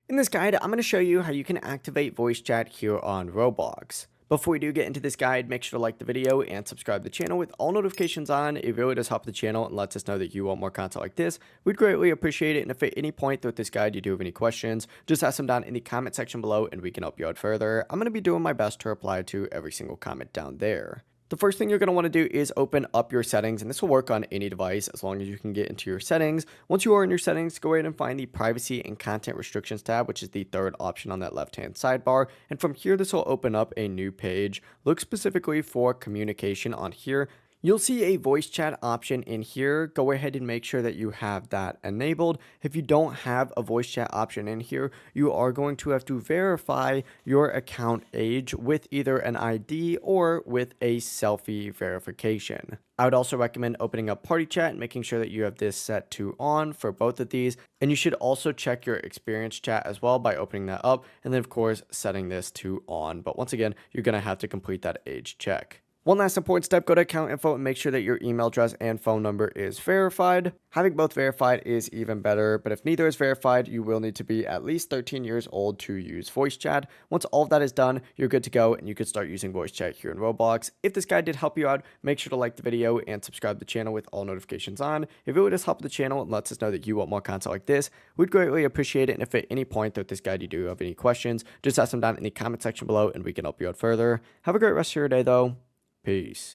In this guide, I'm going to show you how you can activate voice chat here on Roblox. Before we do get into this guide, make sure to like the video and subscribe to the channel with all notifications on. It really does help the channel and lets us know that you want more content like this. We'd greatly appreciate it. And if at any point throughout this guide you do have any questions, just ask them down in the comment section below and we can help you out further. I'm going to be doing my best to reply to every single comment down there. The first thing you're going to want to do is open up your settings, and this will work on any device as long as you can get into your settings. Once you are in your settings, go ahead and find the privacy and content restrictions tab, which is the third option on that left hand sidebar. And from here, this will open up a new page. Look specifically for communication on here. You'll see a voice chat option in here. Go ahead and make sure that you have that enabled. If you don't have a voice chat option in here, you are going to have to verify your account age with either an ID or with a selfie verification. I would also recommend opening up party chat and making sure that you have this set to on for both of these. And you should also check your experience chat as well by opening that up. And then of course, setting this to on. But once again, you're going to have to complete that age check. One last important step, go to account info and make sure that your email address and phone number is verified. Having both verified is even better, but if neither is verified, you will need to be at least 13 years old to use voice chat. Once all of that is done, you're good to go and you can start using voice chat here in Roblox. If this guide did help you out, make sure to like the video and subscribe to the channel with all notifications on. If it would just help the channel and lets us know that you want more content like this, we'd greatly appreciate it. And if at any point throughout this guide you do have any questions, just ask them down in the comment section below and we can help you out further. Have a great rest of your day though. Peace.